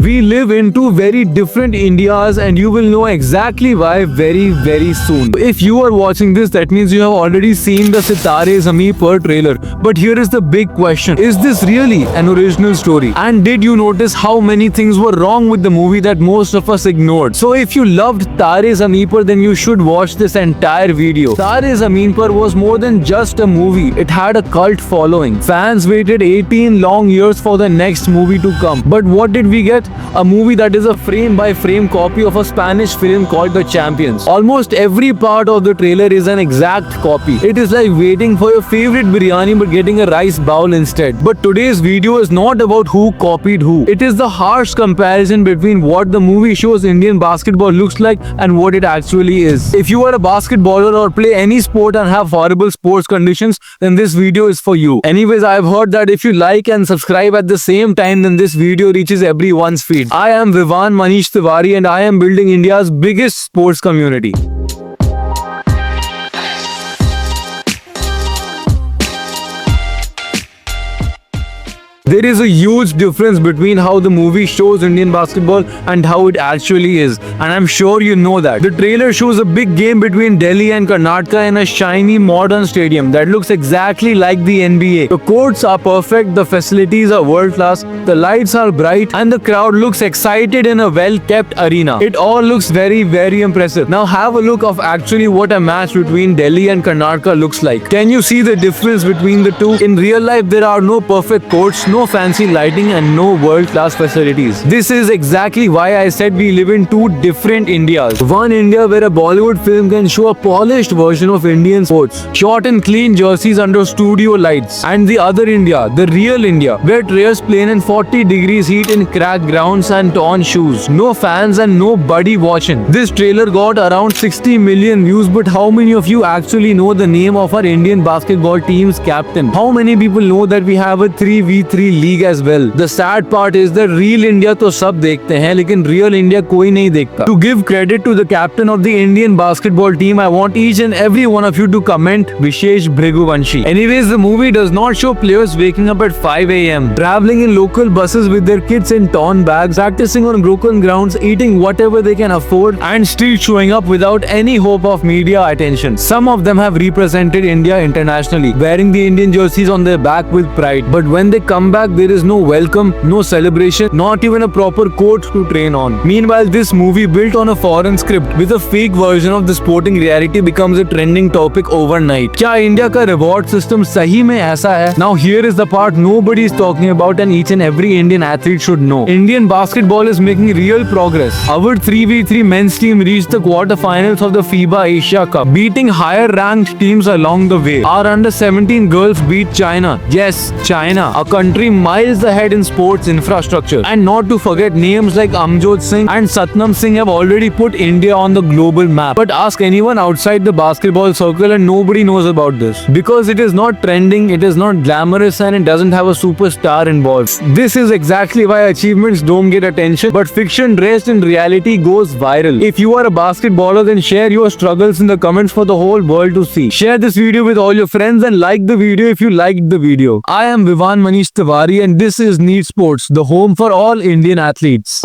We live in two very different Indias and you will know exactly why very soon. If you are watching this, that means you have already seen the Sitare Zameen Par trailer. But here is the big question. Is this really an original story? And did you notice how many things were wrong with the movie that most of us ignored? So if you loved Tare Zameen Par, then you should watch this entire video. Tare Zameen Par was more than just a movie. It had a cult following. Fans waited 18 long years for the next movie to come. But what did we get? A movie that is a frame-by-frame copy of a Spanish film called The Champions. Almost every part of the trailer is an exact copy. It is like waiting for your favorite biryani but getting a rice bowl instead. But today's video is not about who copied who. It is the harsh comparison between what the movie shows Indian basketball looks like and what it actually is. If you are a basketballer or play any sport and have horrible sports conditions, then this video is for you. Anyways, I've heard that if you like and subscribe at the same time, then this video reaches everyone's feed. I am Vivaan Manish Tiwari and I am building India's biggest sports community. There is a huge difference between how the movie shows Indian basketball and how it actually is, and I'm sure you know that. The trailer shows a big game between Delhi and Karnataka in a shiny modern stadium that looks exactly like the NBA. The courts are perfect, the facilities are world class, the lights are bright, and the crowd looks excited in a well-kept arena. It all looks very impressive. Now have a look of actually what a match between Delhi and Karnataka looks like. Can you see the difference between the two? In real life, there are no perfect courts, no fancy lighting and no world-class facilities. This is exactly why I said we live in two different Indias. One India where a Bollywood film can show a polished version of Indian sports, shot in clean jerseys under studio lights. And the other India, the real India, where players play in 40 degrees heat in cracked grounds and torn shoes. No fans and nobody watching. This trailer got around 60 million views, but how many of you actually know the name of our Indian basketball team's captain? How many people know that we have a 3v3 league as well? The sad part is that real India तो सब देखते हैं लेकिन real India कोई नहीं देखता. To give credit to the captain of the Indian basketball team, I want each and every one of you to comment Vishesh Bhriguvanshi. Anyways, the movie does not show players waking up at 5 a.m., traveling in local buses with their kids in torn bags, practicing on broken grounds, eating whatever they can afford, and still showing up without any hope of media attention. Some of them have represented India internationally, wearing the Indian jerseys on their back with pride. But when they come back, there is no welcome, no celebration, not even a proper court to train on. Meanwhile, this movie built on a foreign script with a fake version of the sporting reality becomes a trending topic overnight. क्या India का reward system सही में ऐसा है? Now here is the part nobody is talking about and each and every Indian athlete should know. Indian basketball is making real progress. Our 3v3 men's team reached the quarterfinals of the FIBA Asia Cup, beating higher ranked teams along the way. Our under-17 girls beat China. Yes, China, a country miles ahead in sports infrastructure. And not to forget, names like Amjot Singh and Satnam Singh have already put India on the global map. But ask anyone outside the basketball circle and nobody knows about this. Because it is not trending, it is not glamorous, and it doesn't have a superstar involved. This is exactly why achievements don't get attention, but fiction dressed in reality goes viral. If you are a basketballer, then share your struggles in the comments for the whole world to see. Share this video with all your friends and like the video if you liked the video. I am Vivaan Manish Tiwari and this is Neat Sports, the home for all Indian athletes.